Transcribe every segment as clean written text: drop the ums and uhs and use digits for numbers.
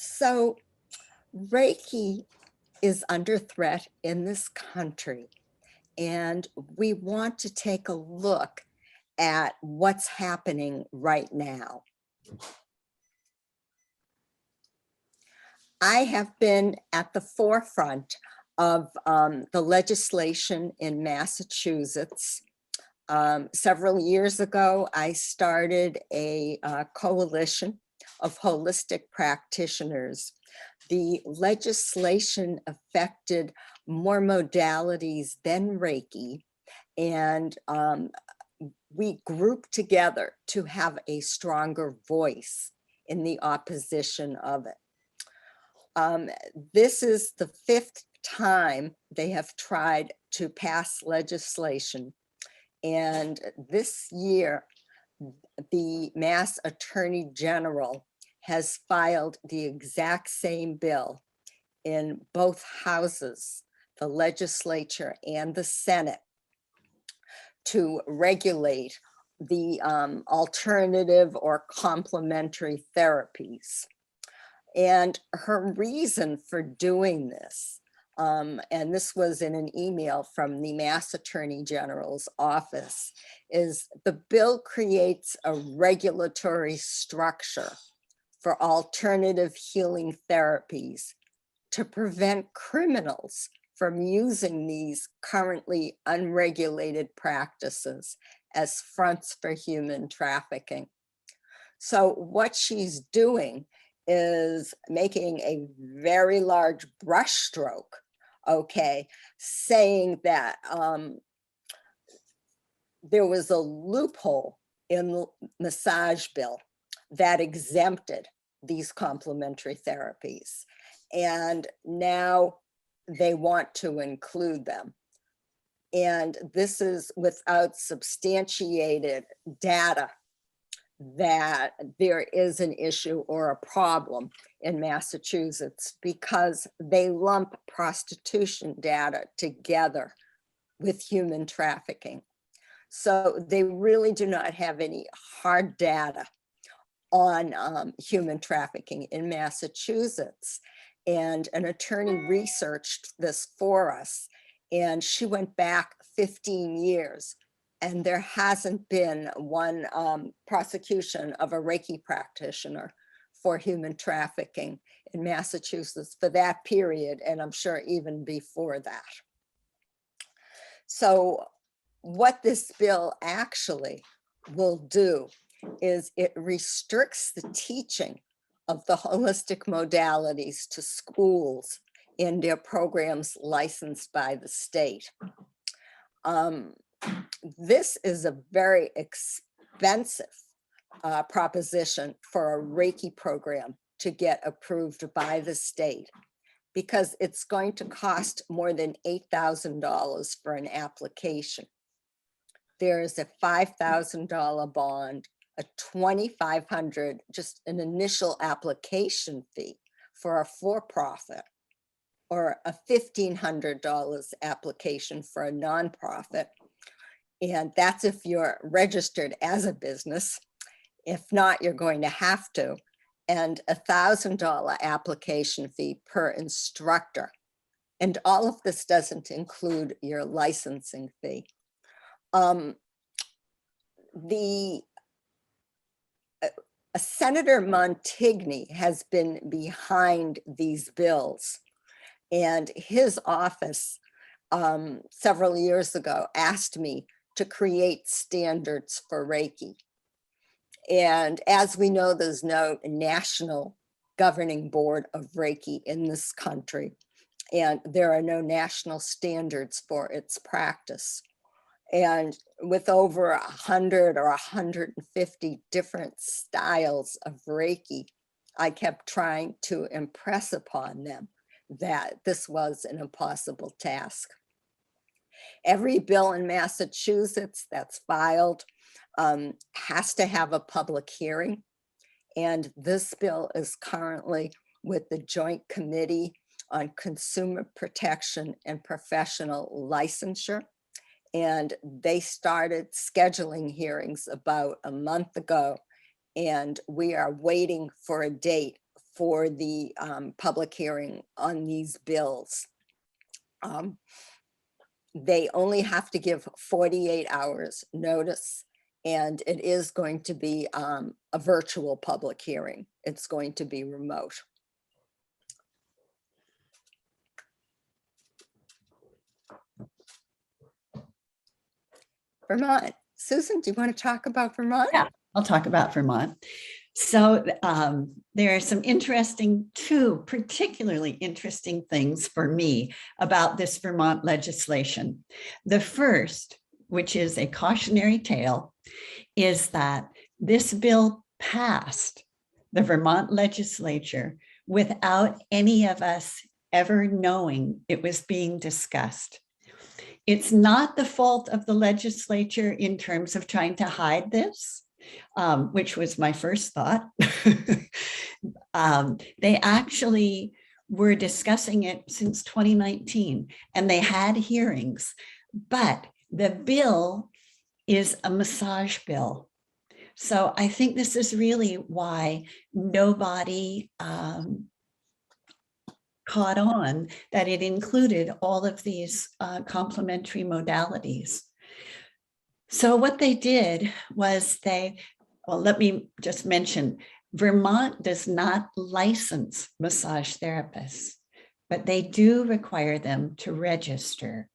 So Reiki is under threat in this country, and we want to take a look at what's happening right now. I have been at the forefront of the legislation in Massachusetts. Several years ago, I started a coalition of holistic practitioners. The legislation affected more modalities than Reiki, and we grouped together to have a stronger voice in the opposition of it. This is the fifth time they have tried to pass legislation. And this year, the Mass Attorney General has filed the exact same bill in both houses, the legislature and the Senate, to regulate the alternative or complementary therapies. And her reason for doing this, and this was in an email from the Mass Attorney General's office, is the bill creates a regulatory structure for alternative healing therapies to prevent criminals from using these currently unregulated practices as fronts for human trafficking. So what she's doing is making a very large brushstroke, okay, saying that there was a loophole in the massage bill that exempted these complementary therapies. And now they want to include them. And this is without substantiated data that there is an issue or a problem in Massachusetts, because they lump prostitution data together with human trafficking. So they really do not have any hard data on human trafficking in Massachusetts. And an attorney researched this for us, and she went back 15 years. And there hasn't been one prosecution of a Reiki practitioner for human trafficking in Massachusetts for that period, and I'm sure even before that. So what this bill actually will do is it restricts the teaching of the holistic modalities to schools in their programs licensed by the state. This is a very expensive proposition for a Reiki program to get approved by the state, because it's going to cost more than $8,000 for an application. There is a $5,000 bond, a $2,500, just an initial application fee for a for-profit, or a $1,500 application for a nonprofit. And that's if you're registered as a business. If not, you're going to have to. And a $1,000 application fee per instructor. And all of this doesn't include your licensing fee. Senator Montigny has been behind these bills, and his office several years ago asked me to create standards for Reiki. And as we know, there's no national governing board of Reiki in this country, and there are no national standards for its practice. And with over 100 or 150 different styles of Reiki, I kept trying to impress upon them that this was an impossible task. Every bill in Massachusetts that's filed has to have a public hearing. And this bill is currently with the Joint Committee on Consumer Protection and Professional Licensure. And they started scheduling hearings about a month ago. And we are waiting for a date for the public hearing on these bills. They only have to give 48 hours notice, and it is going to be a virtual public hearing. It's going to be remote. Vermont. Susan, do you want to talk about Vermont? Yeah, I'll talk about Vermont. So there are some two particularly interesting things for me about this Vermont legislation. The first, which is a cautionary tale, is that this bill passed the Vermont legislature without any of us ever knowing it was being discussed. It's not the fault of the legislature in terms of trying to hide this, which was my first thought. They actually were discussing it since 2019, and they had hearings, but the bill is a massage bill. So I think this is really why nobody caught on that it included all of these complementary modalities. So what they did was let me just mention, Vermont does not license massage therapists, but they do require them to register.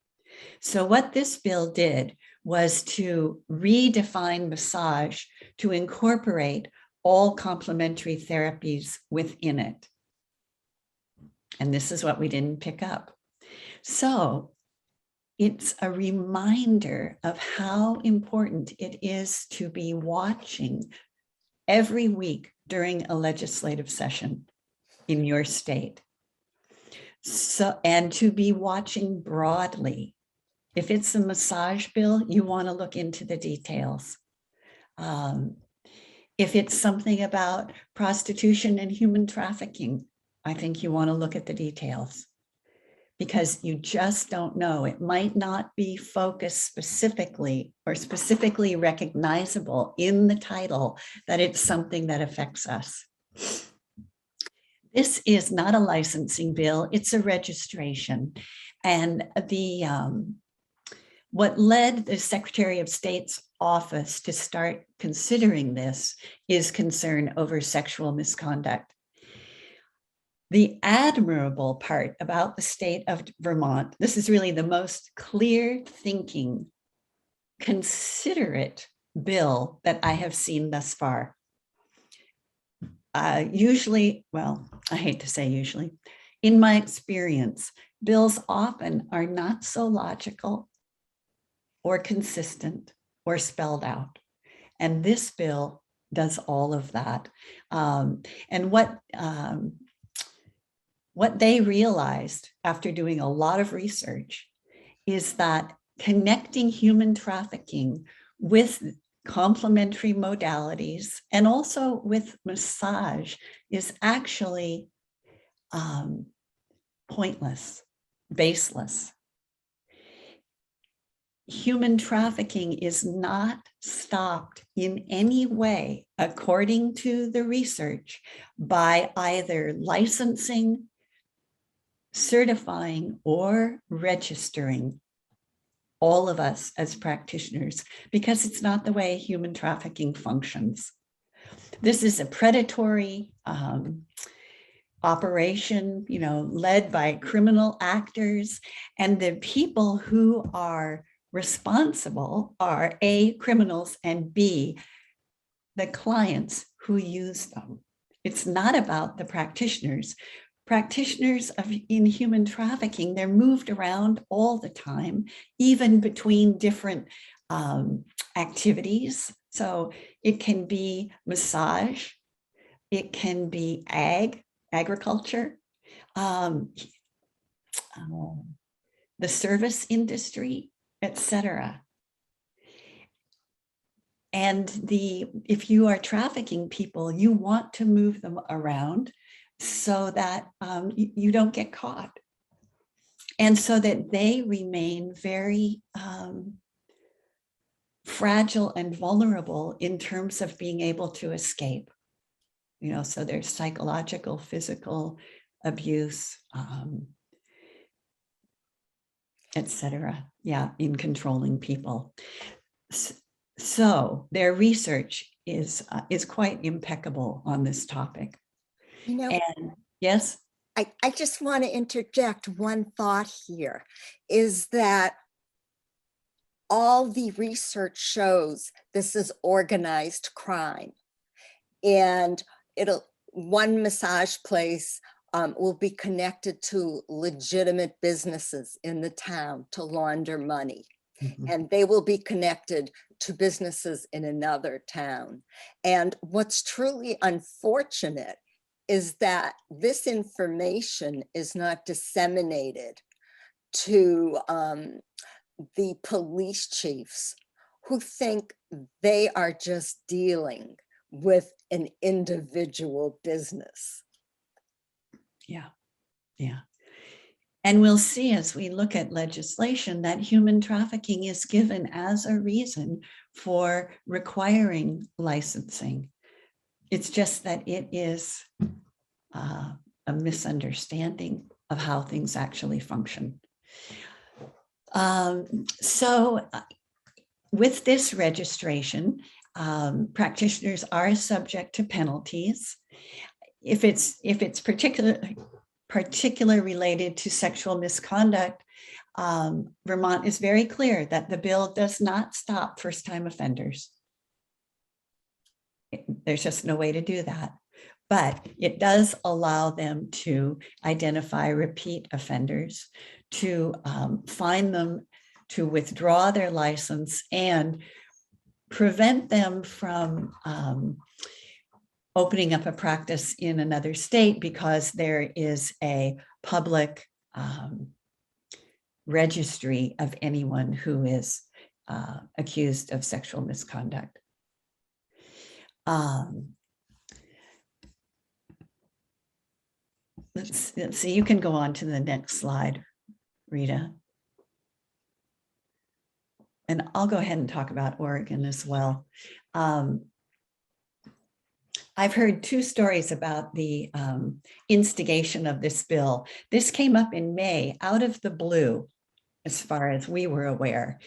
So what this bill did was to redefine massage to incorporate all complementary therapies within it. And this is what we didn't pick up. So it's a reminder of how important it is to be watching every week during a legislative session in your state. So, and to be watching broadly. If it's a massage bill, you want to look into the details. If it's something about prostitution and human trafficking, I think you want to look at the details, because you just don't know. It might not be focused specifically or specifically recognizable in the title that it's something that affects us. This is not a licensing bill, it's a registration. And what led the Secretary of State's office to start considering this is concern over sexual misconduct. The admirable part about the state of Vermont, this is really the most clear thinking, considerate bill that I have seen thus far. Usually, well, I hate to say usually, in my experience, bills often are not so logical or consistent or spelled out. And this bill does all of that. And what they realized after doing a lot of research is that connecting human trafficking with complementary modalities and also with massage is actually pointless, baseless. Human trafficking is not stopped in any way, according to the research, by either licensing, certifying, or registering all of us as practitioners, because it's not the way human trafficking functions. This is a predatory operation, led by criminal actors, and the people who are responsible are A, criminals, and B, the clients who use them. It's not about the practitioners. Practitioners in human trafficking, they're moved around all the time, even between different activities. So it can be massage, it can be agriculture, the service industry, etc. And if you are trafficking people, you want to move them around so that you don't get caught, and so that they remain very fragile and vulnerable in terms of being able to escape. So there's psychological, physical abuse, etc. Yeah, in controlling people. So their research is quite impeccable on this topic. And yes, I just want to interject one thought here, is that all the research shows this is organized crime. And one massage place will be connected to legitimate businesses in the town to launder money. And they will be connected to businesses in another town. And what's truly unfortunate is that this information is not disseminated to the police chiefs, who think they are just dealing with an individual business. Yeah, yeah. And we'll see as we look at legislation that human trafficking is given as a reason for requiring licensing. It's just that it is a misunderstanding of how things actually function. So with this registration, practitioners are subject to penalties. If it's particular related to sexual misconduct, Vermont is very clear that the bill does not stop first-time offenders. There's just no way to do that. But it does allow them to identify repeat offenders, to fine them, to withdraw their license, and prevent them from opening up a practice in another state because there is a public registry of anyone who is accused of sexual misconduct. Let's see, you can go on to the next slide, Rita. And I'll go ahead and talk about Oregon as well. I've heard two stories about the instigation of this bill. This came up in May, out of the blue, as far as we were aware.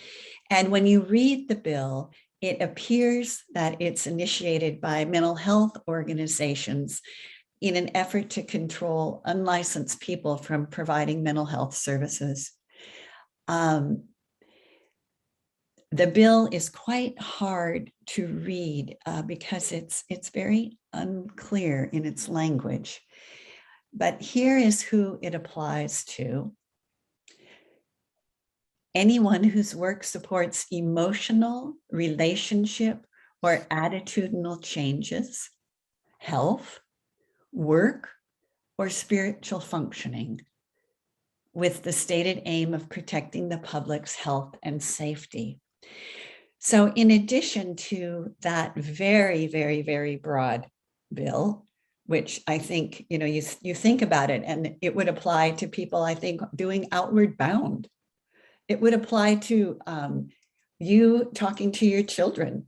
And when you read the bill, it appears that it's initiated by mental health organizations in an effort to control unlicensed people from providing mental health services. The bill is quite hard to read because it's very unclear in its language. But here is who it applies to. Anyone whose work supports emotional, relationship, or attitudinal changes, health, work, or spiritual functioning, with the stated aim of protecting the public's health and safety. So in addition to that very, very, very broad bill, which I think, you think about it, and it would apply to people, I think, doing outward bound. It would apply to you talking to your children.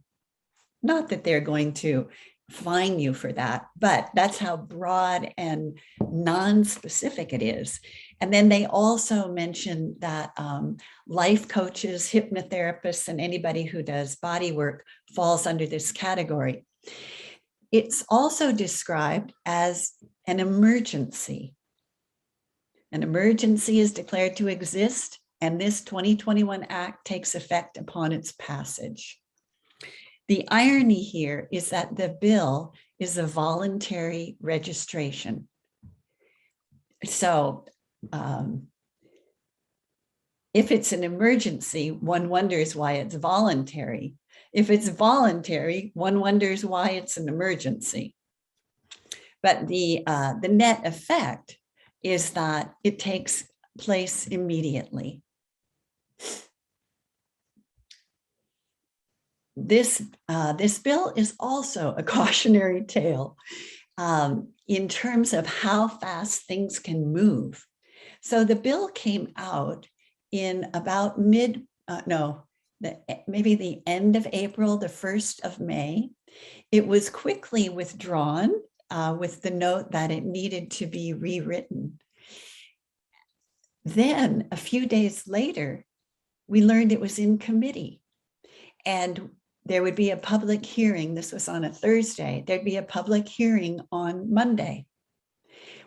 Not that they're going to fine you for that, but that's how broad and non-specific it is. And then they also mentioned that life coaches, hypnotherapists, and anybody who does body work falls under this category. It's also described as an emergency. An emergency is declared to exist, and this 2021 Act takes effect upon its passage. The irony here is that the bill is a voluntary registration. So if it's an emergency, one wonders why it's voluntary. If it's voluntary, one wonders why it's an emergency. But the net effect is that it takes place immediately. This bill is also a cautionary tale in terms of how fast things can move. So the bill came out in about maybe the end of April, the 1st of May. It was quickly withdrawn with the note that it needed to be rewritten. Then a few days later, we learned it was in committee, and there would be a public hearing. This was on a Thursday. There'd be a public hearing on Monday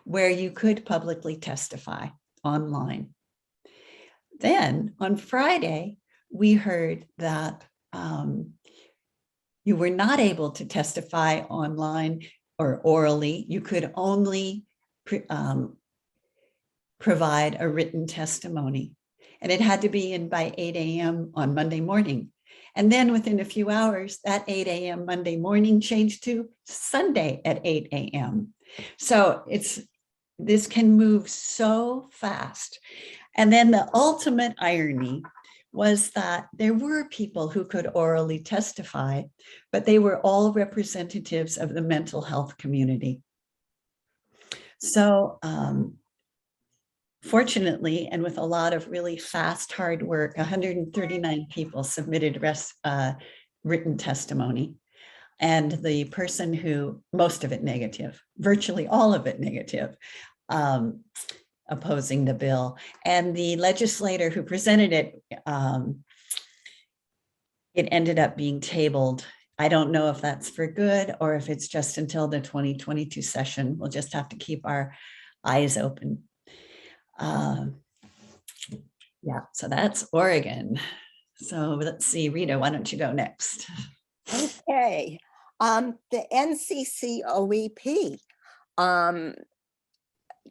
where you could publicly testify online. Then on Friday, we heard that you were not able to testify online or orally. You could only provide a written testimony, and it had to be in by 8 a.m. on Monday morning. And then within a few hours, that 8 a.m. Monday morning changed to Sunday at 8 a.m. So this can move so fast. And then the ultimate irony was that there were people who could orally testify, but they were all representatives of the mental health community. So fortunately, and with a lot of really fast, hard work, 139 people submitted written testimony. And the person who, most of it negative, virtually all of it negative, opposing the bill. And the legislator who presented it, it ended up being tabled. I don't know if that's for good or if it's just until the 2022 session. We'll just have to keep our eyes open. Yeah, so that's Oregon. So let's see, Rita, why don't you go next? Okay, the NCCOEP.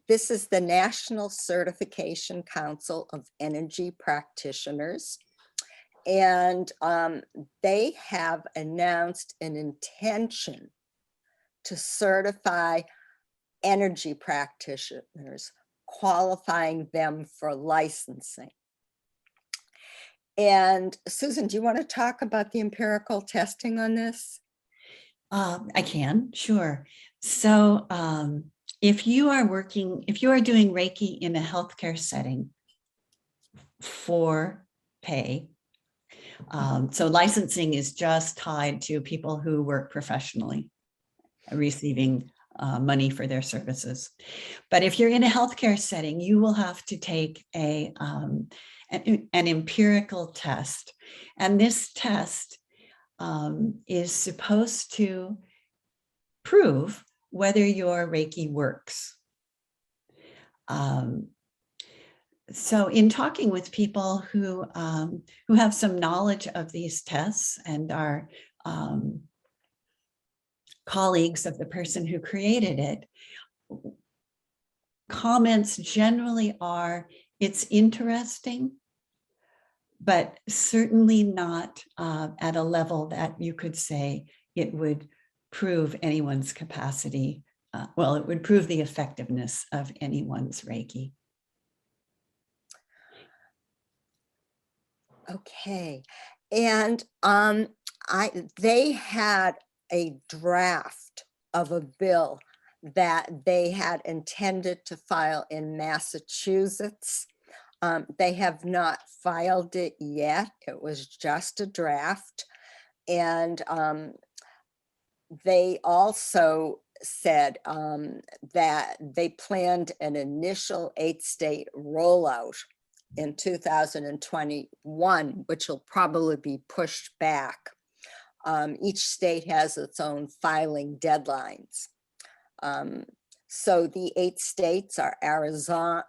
This is the National Certification Council of Energy Practitioners. And they have announced an intention to certify energy practitioners, qualifying them for licensing. And Susan, do you want to talk about the empirical testing on this? I can, sure. So if you are doing Reiki in a healthcare setting for pay, so licensing is just tied to people who work professionally, receiving money for their services. But if you're in a healthcare setting, you will have to take an empirical test. And this test is supposed to prove whether your Reiki works. So in talking with people who have some knowledge of these tests and are colleagues of the person who created it, comments generally are, it's interesting, but certainly not at a level that you could say it would prove anyone's capacity. Well, it would prove the effectiveness of anyone's Reiki. Okay, and they had a draft of a bill that they had intended to file in Massachusetts. They have not filed it yet. It was just a draft. And they also said that they planned an initial 8-state rollout in 2021, which will probably be pushed back. Each state has its own filing deadlines. So the 8 states are Arizona,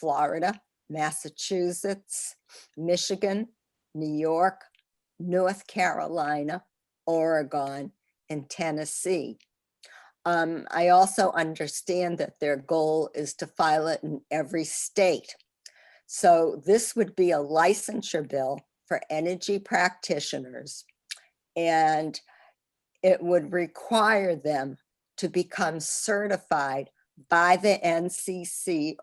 Florida, Massachusetts, Michigan, New York, North Carolina, Oregon, and Tennessee. I also understand that their goal is to file it in every state. So this would be a licensure bill for energy practitioners, and it would require them to become certified by the NCCOEP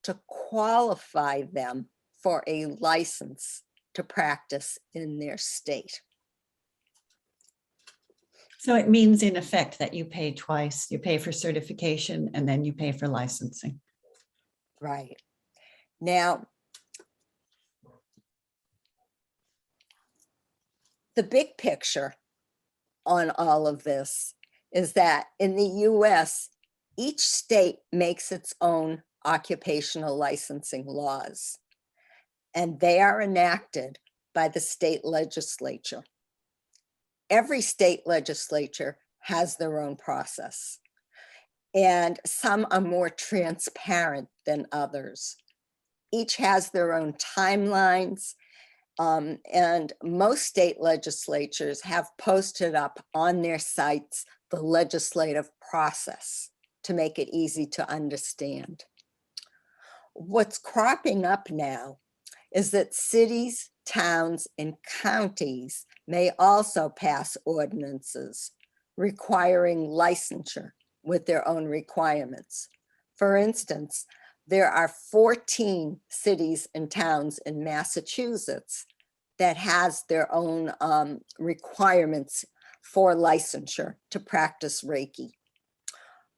to qualify them for a license to practice in their state. So it means in effect that you pay twice. You pay for certification and then you pay for licensing. Right. Now, the big picture on all of this is that in the US, each state makes its own occupational licensing laws, and they are enacted by the state legislature. Every state legislature has their own process, and some are more transparent than others. Each has their own timelines, and most state legislatures have posted up on their sites the legislative process to make it easy to understand. What's cropping up now is that cities, towns, and counties may also pass ordinances requiring licensure with their own requirements. For instance, there are 14 cities and towns in Massachusetts that has their own requirements for licensure to practice Reiki.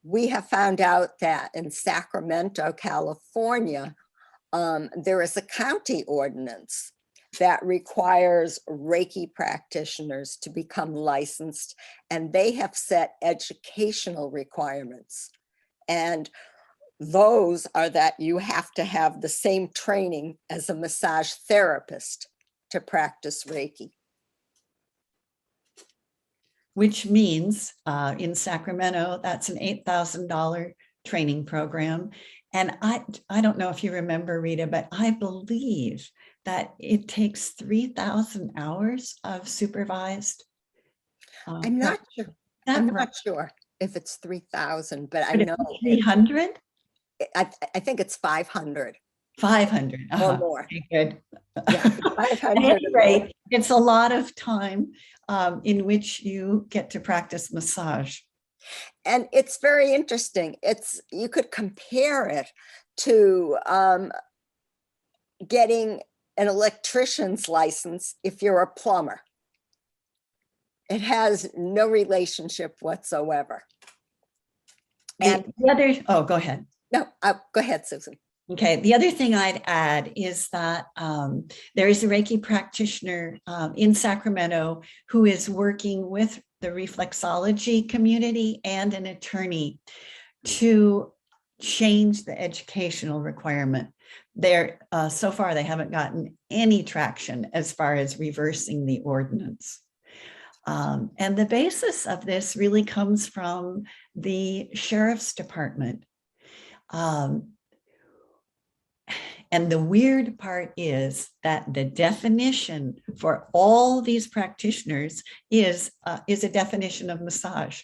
We have found out that in Sacramento, California, there is a county ordinance that requires Reiki practitioners to become licensed, and they have set educational requirements. And those are that you have to have the same training as a massage therapist to practice Reiki. Which means in Sacramento, that's an $8,000 training program. And I don't know if you remember, Rita, but I believe that it takes 3,000 hours of supervised. I'm not sure. I'm not sure if it's 3,000, but I know 300. I think it's 500. 500 or more. Okay, good. Yeah, 500. Right. It's a lot of time in which you get to practice massage. And it's very interesting. You could compare it to getting an electrician's license if you're a plumber. It has no relationship whatsoever. And the other, oh, go ahead. No, go ahead, Susan. Okay, the other thing I'd add is that there is a Reiki practitioner in Sacramento who is working with the reflexology community and an attorney to change the educational requirement. So far, they haven't gotten any traction as far as reversing the ordinance. And the basis of this really comes from the sheriff's department. And the weird part is that the definition for all these practitioners is a definition of massage.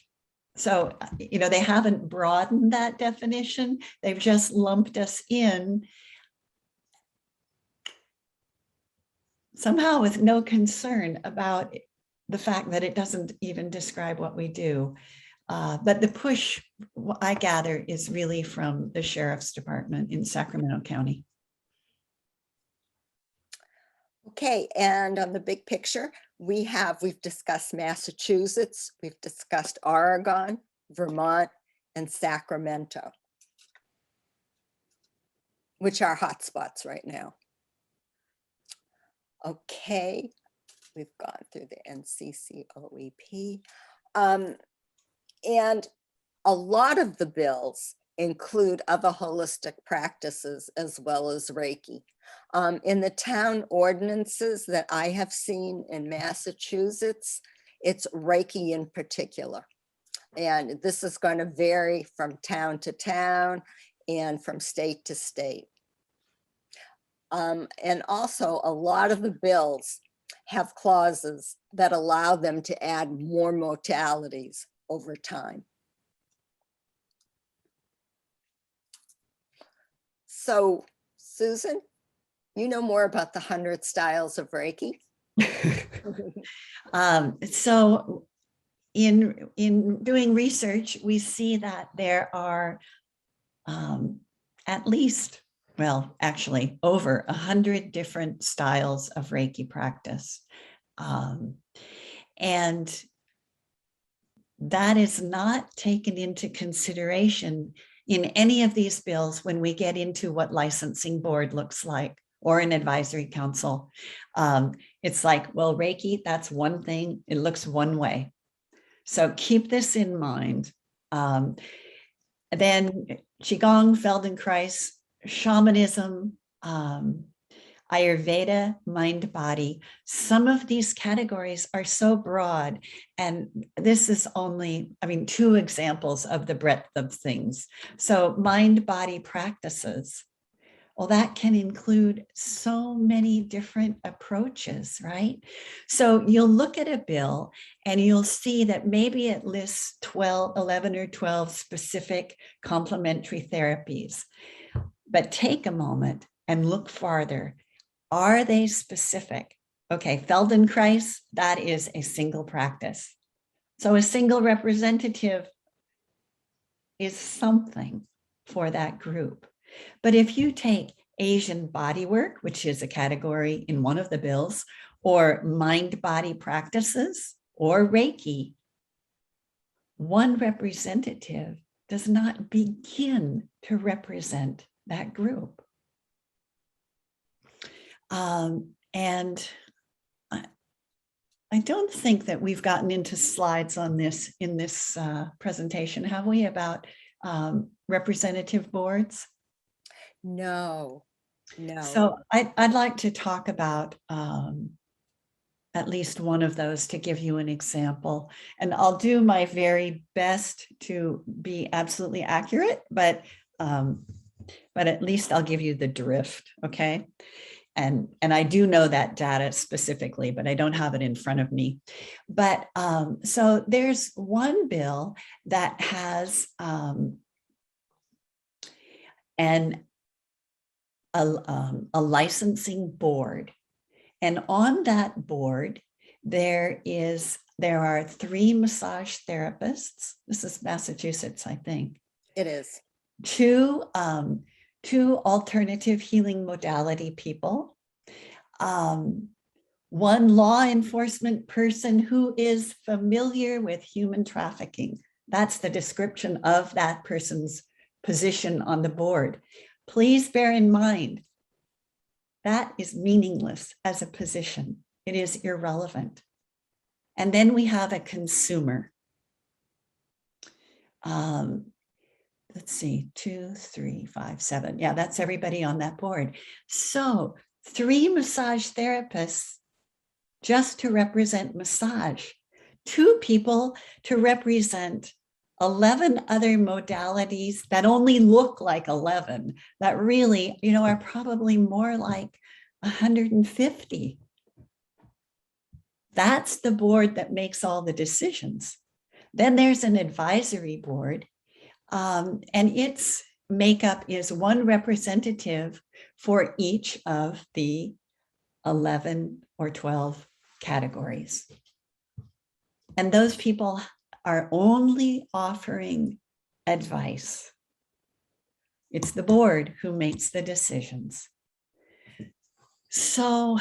So, they haven't broadened that definition. They've just lumped us in somehow with no concern about the fact that it doesn't even describe what we do. But the push, I gather, is really from the sheriff's department in Sacramento County. Okay, and on the big picture, we've discussed Massachusetts, we've discussed Oregon, Vermont, and Sacramento, which are hotspots right now. Okay, we've gone through the NCCOEP. And a lot of the bills include other holistic practices as well as Reiki. In the town ordinances that I have seen in Massachusetts, it's Reiki in particular. And this is going to vary from town to town and from state to state. And also a lot of the bills have clauses that allow them to add more modalities over time. So, Susan, you know more about the 100 styles of Reiki? So in doing research, we see that there are at least, well, actually over 100 different styles of Reiki practice. And that is not taken into consideration in any of these bills when we get into what licensing board looks like or an advisory council. It's like, well, Reiki, that's one thing. It looks one way. So keep this in mind. Then Qigong, Feldenkrais, shamanism, Ayurveda, mind, body. Some of these categories are so broad. And this is only, I mean, 2 examples of the breadth of things. So mind, body practices. Well, that can include so many different approaches, right? So you'll look at a bill and you'll see that maybe it lists 11 or 12 specific complementary therapies. But take a moment and look farther. Are they specific? Okay, Feldenkrais, that is a single practice. So a single representative is something for that group. But if you take Asian bodywork, which is a category in one of the bills, or mind-body practices, or Reiki, one representative does not begin to represent that group. And I don't think that we've gotten into slides on this in this presentation, have we, about representative boards? No. So I'd like to talk about at least one of those to give you an example. And I'll do my very best to be absolutely accurate, but at least I'll give you the drift, okay? And I do know that data specifically, but I don't have it in front of me. But so there's one bill that has a licensing board. And on that board, there are 3 massage therapists. This is Massachusetts, I think. It is. 2 alternative healing modality people, 1 law enforcement person who is familiar with human trafficking. That's the description of that person's position on the board. Please bear in mind, that is meaningless as a position. It is irrelevant. And then we have a consumer. Let's see, 2, 3, 5, 7. Yeah, that's everybody on that board. So 3 massage therapists just to represent massage, 2 people to represent 11 other modalities that only look like 11, that really, are probably more like 150. That's the board that makes all the decisions. Then there's an advisory board, and its makeup is 1 representative for each of the 11 or 12 categories. And those people are only offering advice. It's the board who makes the decisions. So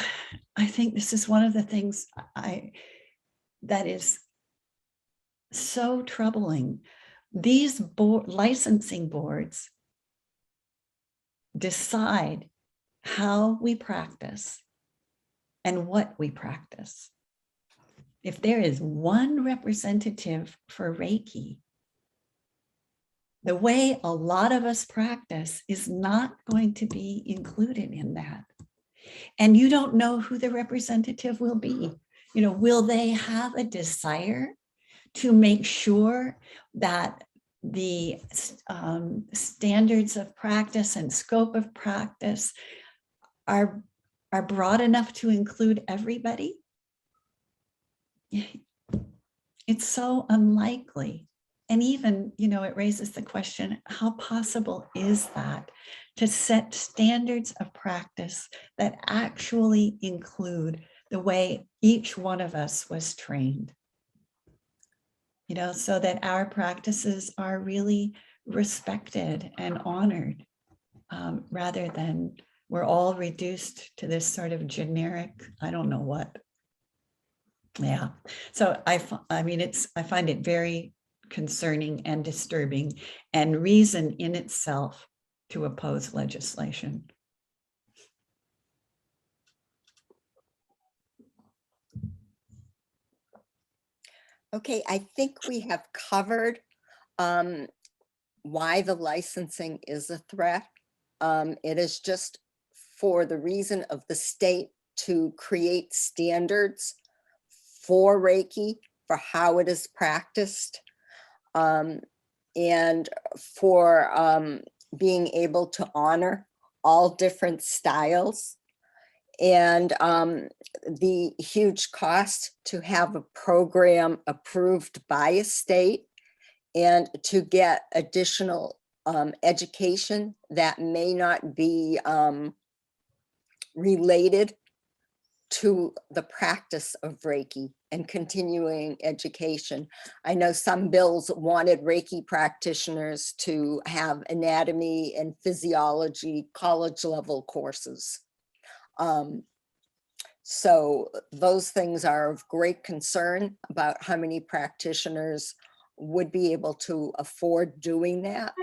I think this is one of the things that is so troubling. These licensing boards decide how we practice and what we practice. If there is 1 representative for Reiki, the way a lot of us practice is not going to be included in that. And you don't know who the representative will be. Will they have a desire to make sure that the standards of practice and scope of practice are broad enough to include everybody? It's so unlikely. And even, it raises the question, how possible is that to set standards of practice that actually include the way each one of us was trained? So that our practices are really respected and honored, rather than we're all reduced to this sort of generic, I don't know what. Yeah. So I find it very concerning and disturbing, and reason in itself to oppose legislation. Okay, I think we have covered um, why the licensing is a threat. It is just for the reason of the state to create standards for Reiki, for how it is practiced, and for being able to honor all different styles. And the huge cost to have a program approved by a state and to get additional education that may not be related to the practice of Reiki and continuing education. I know some bills wanted Reiki practitioners to have anatomy and physiology college level courses. So those things are of great concern about how many practitioners would be able to afford doing that,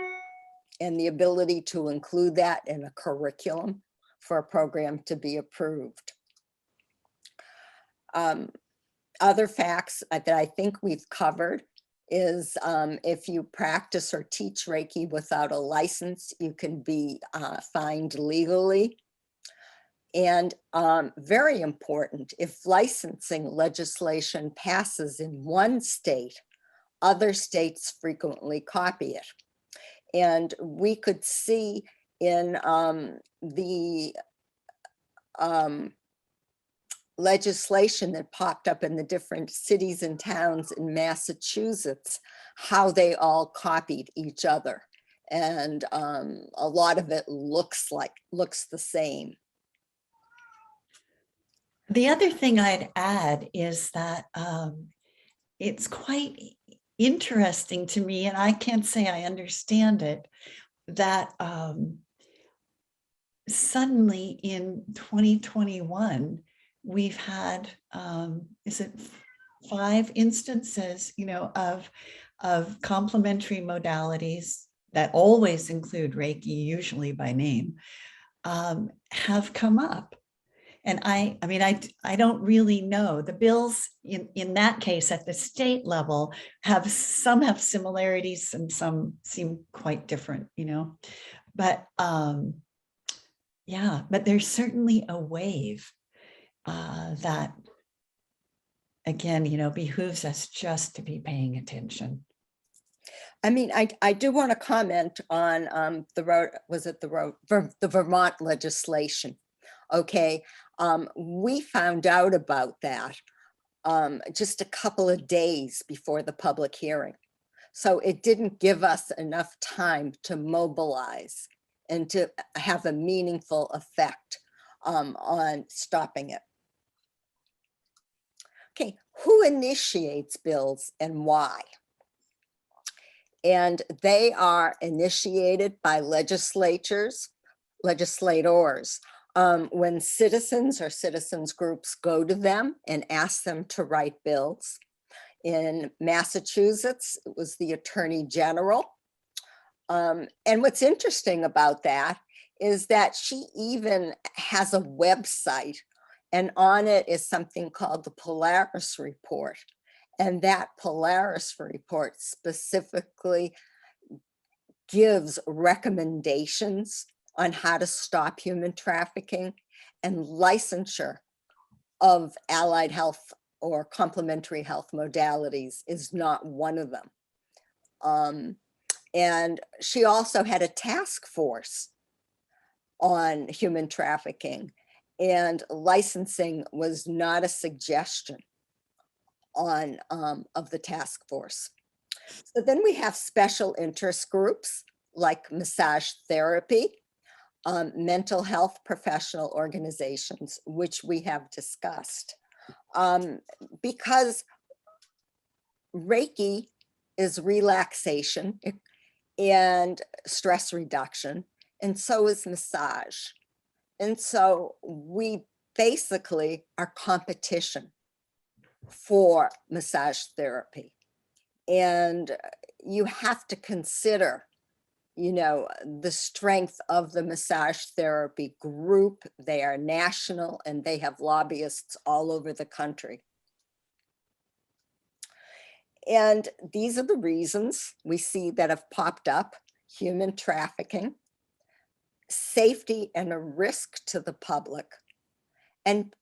and the ability to include that in a curriculum for a program to be approved. Other facts that I think we've covered is if you practice or teach Reiki without a license, you can be fined legally. And very important, if licensing legislation passes in one state, other states frequently copy it. And we could see in the legislation that popped up in the different cities and towns in Massachusetts, how they all copied each other. And a lot of it looks the same. The other thing I'd add is that it's quite interesting to me, and I can't say I understand it, that suddenly in 2021, we've had, is it 5 instances, of complementary modalities that always include Reiki, usually by name, have come up. And I mean, I don't really know. The bills in that case at the state level some have similarities and some seem quite different, But yeah, but there's certainly a wave that, again, behooves us just to be paying attention. I mean, I do want to comment on the Vermont legislation. Okay, we found out about that just a couple of days before the public hearing. So it didn't give us enough time to mobilize and to have a meaningful effect on stopping it. Okay, who initiates bills and why? And they are initiated by legislators. When citizens or citizens groups go to them and ask them to write bills. In Massachusetts, it was the Attorney General. And what's interesting about that is that she even has a website, and on it is something called the Polaris Report. And that Polaris Report specifically gives recommendations on how to stop human trafficking, and licensure of allied health or complementary health modalities is not one of them. And she also had a task force on human trafficking, and licensing was not a suggestion of the task force. So then we have special interest groups like massage therapy, mental health professional organizations, which we have discussed. Because Reiki is relaxation and stress reduction, and so is massage. And so we basically are competition for massage therapy. And you have to consider, the strength of the massage therapy group. They are national and they have lobbyists all over the country. And these are the reasons we see that have popped up: human trafficking, safety and a risk to the public. And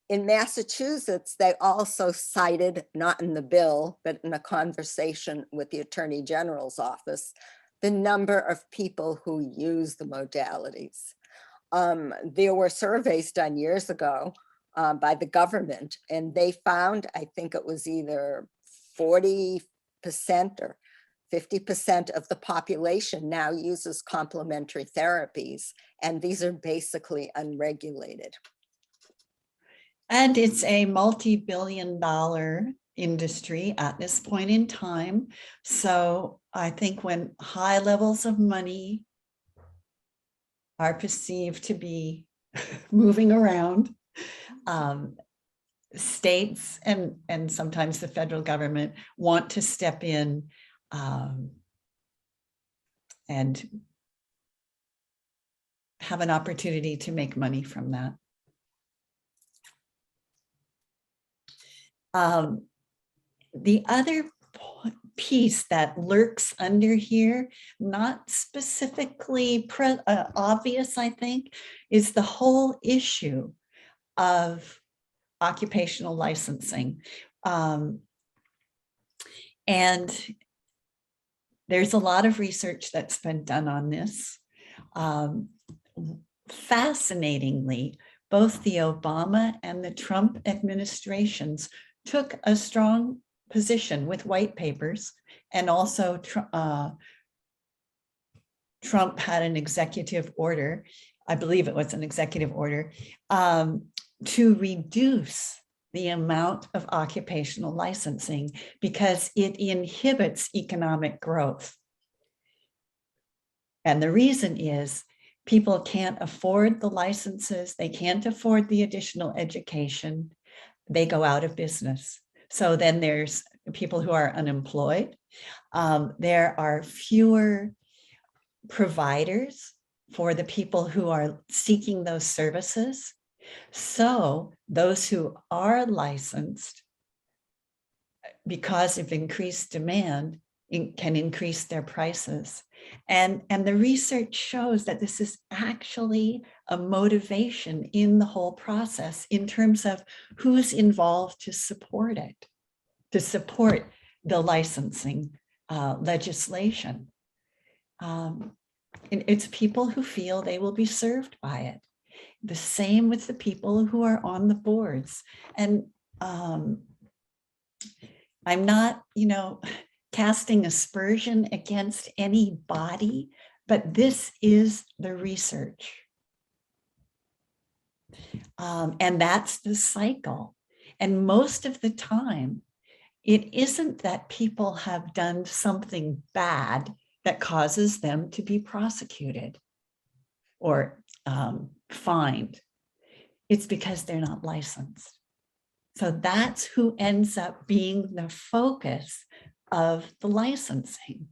in Massachusetts, they also cited, not in the bill, but in a conversation with the Attorney General's office, the number of people who use the modalities. There were surveys done years ago by the government, and they found, I think it was either 40% or 50% of the population now uses complementary therapies, and these are basically unregulated. And it's a multi-billion-dollar industry at this point in time. So I think when high levels of money are perceived to be moving around, states and sometimes the federal government want to step in and have an opportunity to make money from that. The other piece that lurks under here, not specifically obvious, I think, is the whole issue of occupational licensing. And there's a lot of research that's been done on this. Fascinatingly, both the Obama and the Trump administrations took a strong position with white papers, and also Trump had an executive order, I believe it was an executive order, to reduce the amount of occupational licensing because it inhibits economic growth. And the reason is people can't afford the licenses, they can't afford the additional education, they go out of business. So then there's people who are unemployed. There are fewer providers for the people who are seeking those services. So those who are licensed, because of increased demand, can increase their prices. And the research shows that this is actually a motivation in the whole process in terms of who's involved to support it, to support the licensing legislation. It's people who feel they will be served by it. The same with the people who are on the boards. And I'm not, casting aspersion against any body, but this is the research. And that's the cycle. And most of the time, it isn't that people have done something bad that causes them to be prosecuted or fined. It's because they're not licensed. So that's who ends up being the focus of the licensing,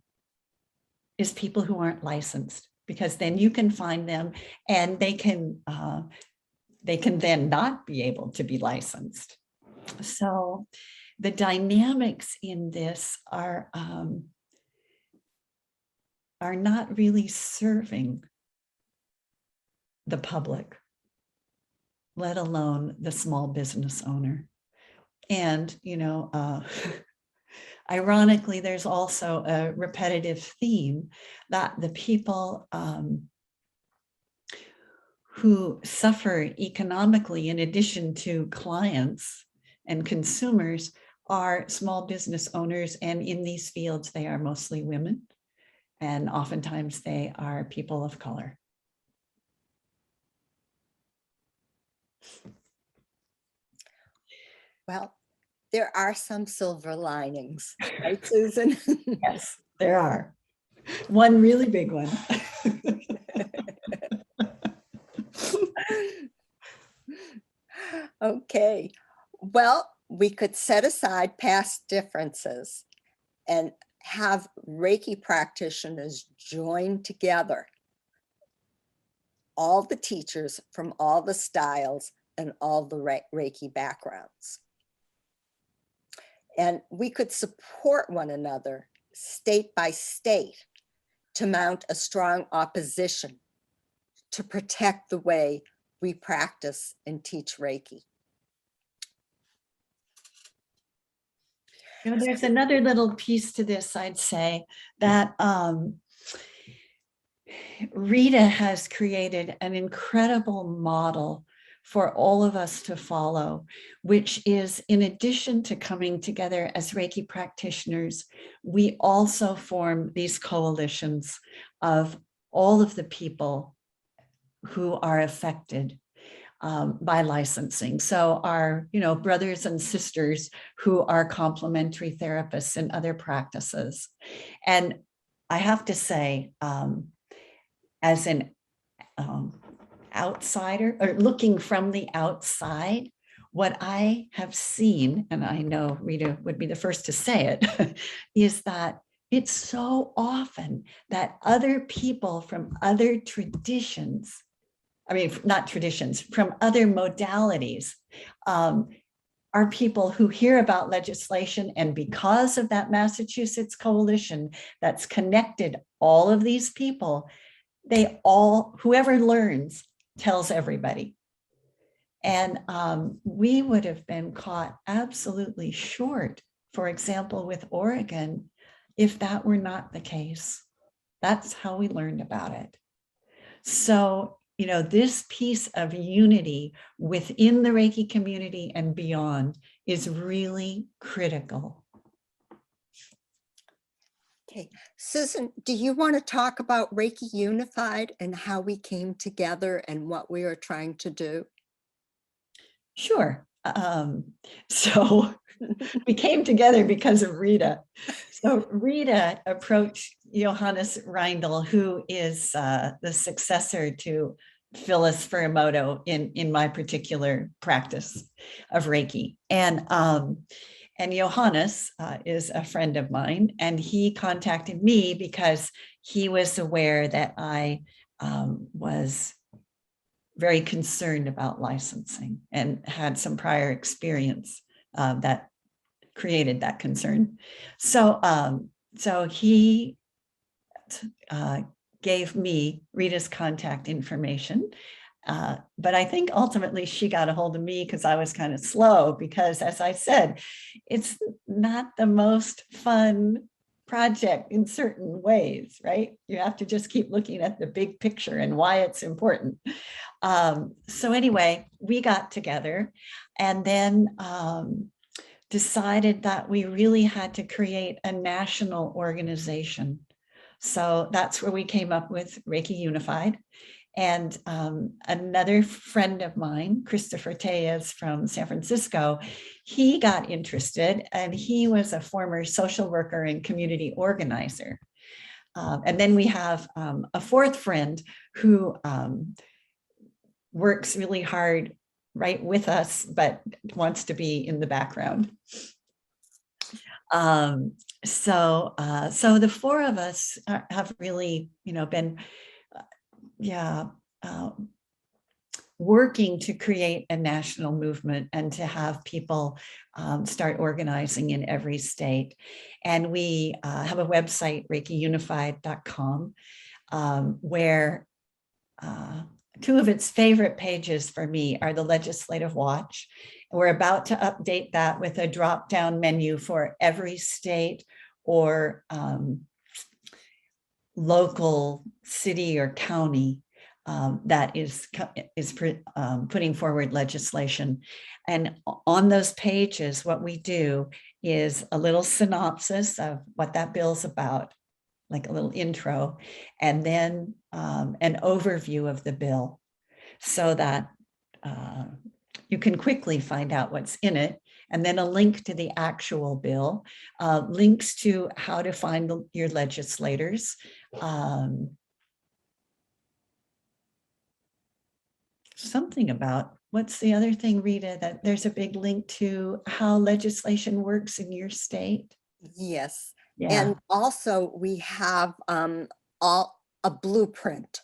is people who aren't licensed, because then you can find them and they can then not be able to be licensed. So the dynamics in this are not really serving the public, let alone the small business owner. And, ironically, there's also a repetitive theme that the people who suffer economically, in addition to clients and consumers, are small business owners. And in these fields, they are mostly women. And oftentimes they are people of color. Well, there are some silver linings, right, Susan? Yes, there are. One really big one. Okay, well, we could set aside past differences and have Reiki practitioners join together, all the teachers from all the styles and all the Reiki backgrounds. And we could support one another state by state to mount a strong opposition to protect the way we practice and teach Reiki. You know, there's another little piece to this, I'd say, that Rita has created an incredible model for all of us to follow, which is, in addition to coming together as Reiki practitioners, we also form these coalitions of all of the people who are affected by licensing. So our, brothers and sisters who are complementary therapists and other practices. And I have to say, as an outsider or looking from the outside, what I have seen, and I know Rita would be the first to say it, is that it's so often that other people from other traditions, not traditions, from other modalities, are people who hear about legislation, and because of that Massachusetts coalition that's connected all of these people, whoever learns tells everybody. And we would have been caught absolutely short, for example, with Oregon, if that were not the case. That's how we learned about it. So, this piece of unity within the Reiki community and beyond is really critical. Okay, Susan, do you want to talk about Reiki Unified and how we came together and what we are trying to do? Sure. So we came together because of Rita. So Rita approached Johannes Reindl, who is the successor to Phyllis Furamoto in my particular practice of Reiki. And Johannes is a friend of mine, and he contacted me because he was aware that I was very concerned about licensing and had some prior experience that created that concern. So he gave me Rita's contact information. But I think ultimately she got a hold of me because I was kind of slow, because, as I said, it's not the most fun project in certain ways, right? You have to just keep looking at the big picture and why it's important. So anyway, we got together and then decided that we really had to create a national organization. So that's where we came up with Reiki Unified. And another friend of mine, Christopher Tellez from San Francisco, he got interested, and he was a former social worker and community organizer. And then we have a fourth friend who works really hard right with us, but wants to be in the background. So the four of us have really, been working to create a national movement and to have people start organizing in every state. And we have a website, reikiunified.com, where two of its favorite pages for me are the Legislative Watch. We're about to update that with a drop-down menu for every state or local city or county that is putting forward legislation. And on those pages, what we do is a little synopsis of what that bill's about, like a little intro, and then an overview of the bill, so that you can quickly find out what's in it, and then a link to the actual bill, links to how to find your legislators, something about, what's the other thing, Rita, that there's a big link to how legislation works in your state? Yes. Yeah. And also we have a blueprint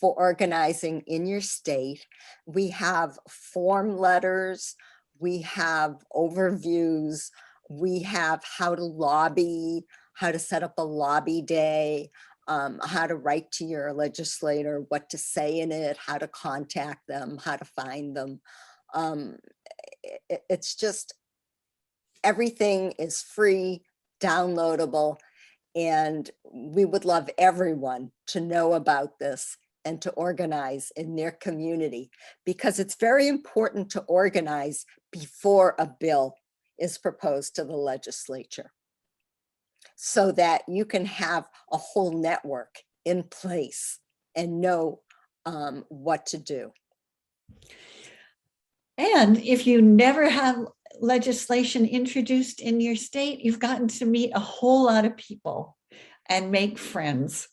for organizing in your state. We have form letters, we have overviews, we have how to lobby, how to set up a lobby day, how to write to your legislator, what to say in it, how to contact them, how to find them. It's just, everything is free, downloadable, and we would love everyone to know about this and to organize in their community, because it's very important to organize before a bill is proposed to the legislature, so that you can have a whole network in place and know what to do. And if you never have legislation introduced in your state, you've gotten to meet a whole lot of people and make friends.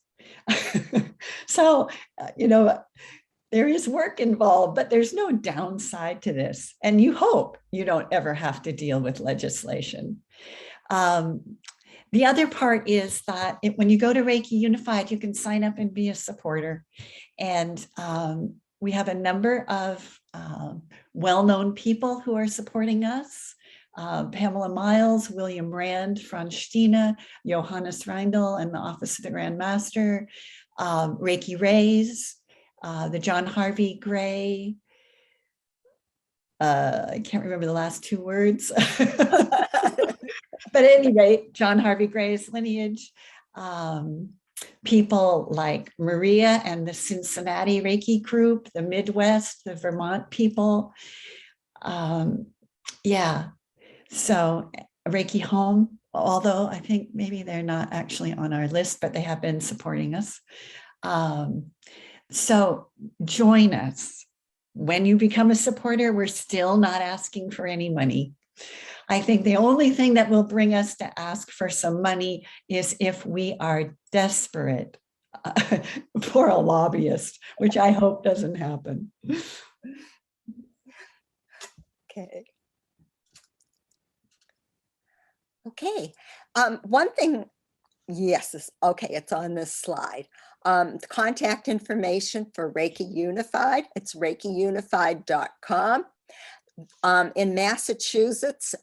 So, there is work involved, but there's no downside to this. And you hope you don't ever have to deal with legislation. The other part is that when you go to Reiki Unified, you can sign up and be a supporter. And we have a number of well-known people who are supporting us. Pamela Miles, William Rand, Franz Stina, Johannes Reindl, and the Office of the Grand Master, Reiki Rays, the John Harvey Gray. I can't remember the last two words. But anyway, John Harvey Gray's lineage. People like Maria and the Cincinnati Reiki group, the Midwest, the Vermont people. Yeah, so Reiki Home, although I think maybe they're not actually on our list, but they have been supporting us. So join us. When you become a supporter, we're still not asking for any money. I think the only thing that will bring us to ask for some money is if we are desperate for a lobbyist, which I hope doesn't happen. Okay. Okay. One thing, yes, okay, it's on this slide. The contact information for Reiki Unified, it's reikiunified.com. In Massachusetts,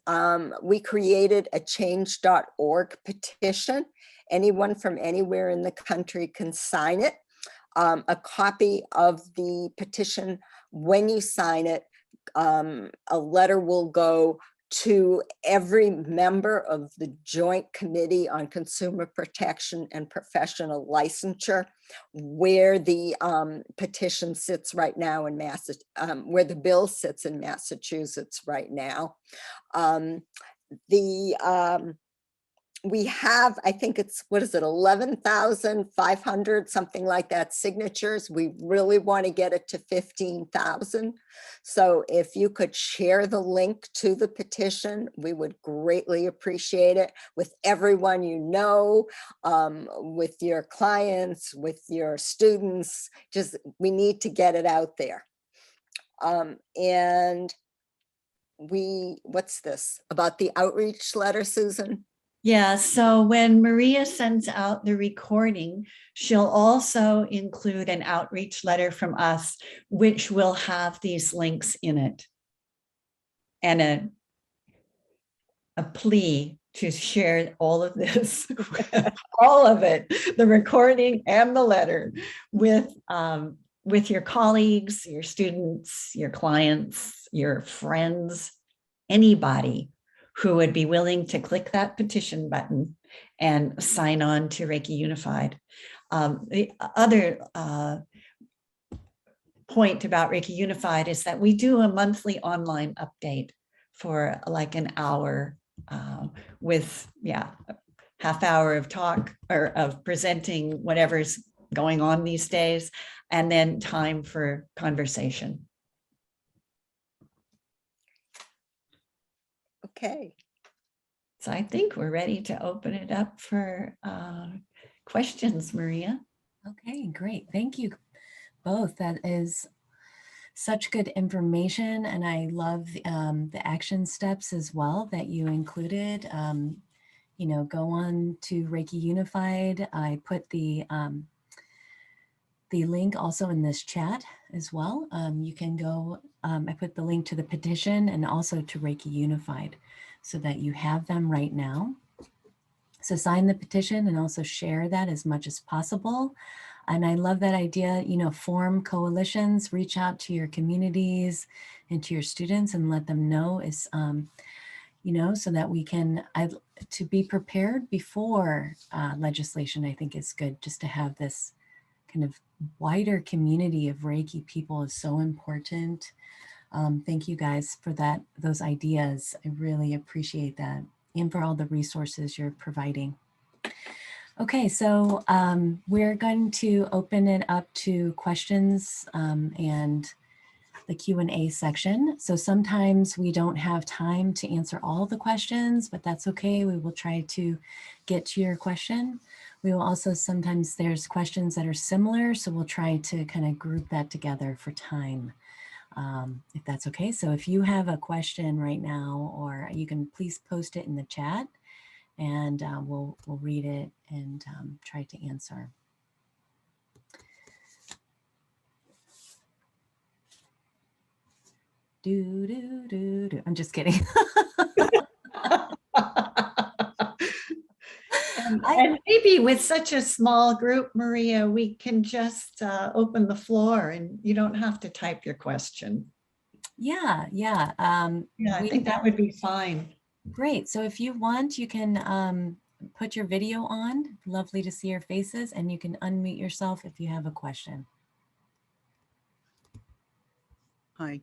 we created a change.org petition. Anyone from anywhere in the country can sign it. A copy of the petition, when you sign it, a letter will go to every member of the Joint Committee on Consumer Protection and Professional Licensure, where the petition sits right now in where the bill sits in Massachusetts right now. We have, I think it's, 11,500, something like that, signatures. We really want to get it to 15,000. So if you could share the link to the petition, we would greatly appreciate it with everyone you know, with your clients, with your students. Just, we need to get it out there. And what's this about the outreach letter, Susan? Yeah, so when Maria sends out the recording, she'll also include an outreach letter from us, which will have these links in it, and a plea to share all of this, all of it, the recording and the letter, with your colleagues, your students, your clients, your friends, anybody who would be willing to click that petition button and sign on to Reiki Unified. The other point about Reiki Unified is that we do a monthly online update for like an hour with, half hour of talk or of presenting whatever's going on these days, and then time for conversation. Okay. So I think we're ready to open it up for questions, Maria. Okay, great. Thank you both. That is such good information. And I love the action steps as well that you included. Go on to Reiki Unified. I put the link also in this chat as well. You can go, I put the link to the petition and also to Reiki Unified. so that you have them right now. So sign the petition and also share that as much as possible. And I love that idea, you know, form coalitions, reach out to your communities and to your students and let them know is, you know, so that we can, to be prepared before legislation, I think is good, just to have this kind of wider community of Reiki people is so important. Thank you guys for those ideas. I really appreciate that, and for all the resources you're providing. Okay, so we're going to open it up to questions and the Q&A section. So sometimes we don't have time to answer all the questions, but that's okay. We will try to get to your question. We will also, sometimes there's questions that are similar, so we'll try to kind of group that together for time, if that's okay. So if you have a question right now, or you can please post it in the chat, and we'll read it and try to answer. I'm just kidding. And maybe with such a small group, Maria, we can just open the floor and you don't have to type your question. Yeah. I think that would be fine. Great. So if you want, you can put your video on. Lovely to see your faces, and you can unmute yourself if you have a question. Hi.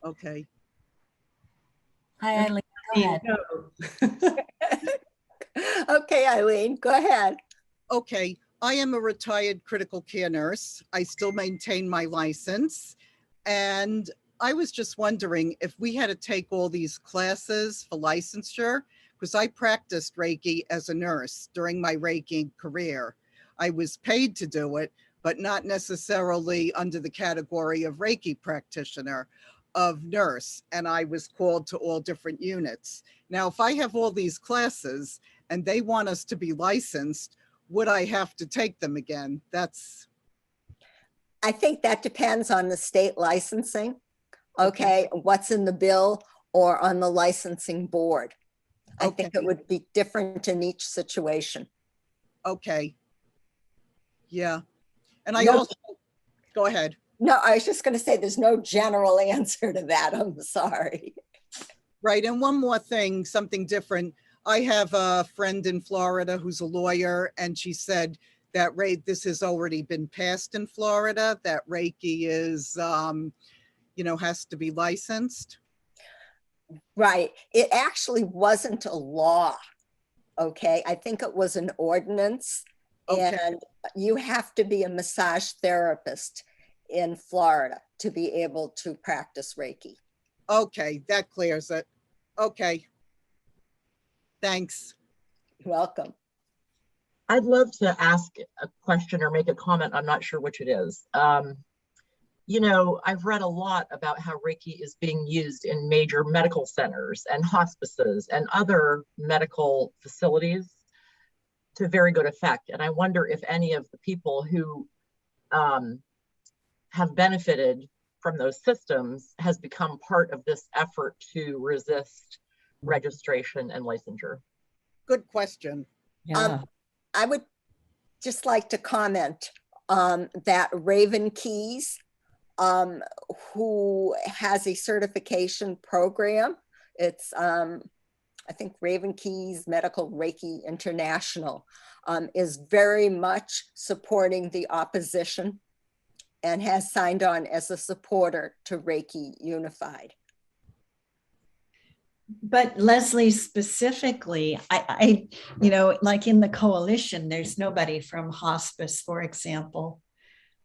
Okay. Hi, Eileen. Go ahead. Okay, Eileen, go ahead. Okay. I am a retired critical care nurse. I still maintain my license. And I was just wondering if we had to take all these classes for licensure, because I practiced Reiki as a nurse during my Reiki career. I was paid to do it, but not necessarily under the category of Reiki practitioner, of nurse. And I was called to all different units. Now, if I have all these classes and they want us to be licensed, would I have to take them again? I think that depends on the state licensing. Okay, what's in the bill or on the licensing board. I think it would be different in each situation. Okay. Yeah. And I also, go ahead. No, I was just going to say there's no general answer to that. I'm sorry. Right. And one more thing, something different. I have a friend in Florida who's a lawyer, and she said that this has already been passed in Florida, that Reiki is, has to be licensed. Right. It actually wasn't a law. Okay. I think it was an ordinance. Okay. And you have to be a massage therapist in Florida to be able to practice Reiki. Okay. That clears it. Okay. Thanks. You're welcome. I'd love to ask a question or make a comment. I'm not sure which it is. I've read a lot about how Reiki is being used in major medical centers and hospices and other medical facilities to very good effect. And I wonder if any of the people who have benefited from those systems has become part of this effort to resist registration and licensure. Good question. Yeah. I would just like to comment that Raven Keys, who has a certification program, it's I think Raven Keys Medical Reiki International, is very much supporting the opposition and has signed on as a supporter to Reiki Unified. But Leslie, specifically, I like in the coalition, there's nobody from hospice, for example.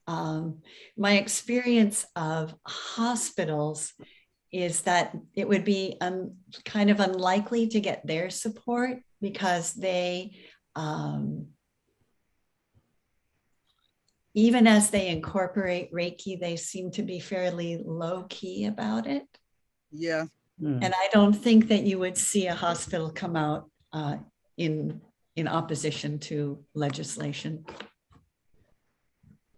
My experience of hospitals is that it would be kind of unlikely to get their support because they, even as they incorporate Reiki, they seem to be fairly low key about it. Yeah. And I don't think that you would see a hospital come out in opposition to legislation.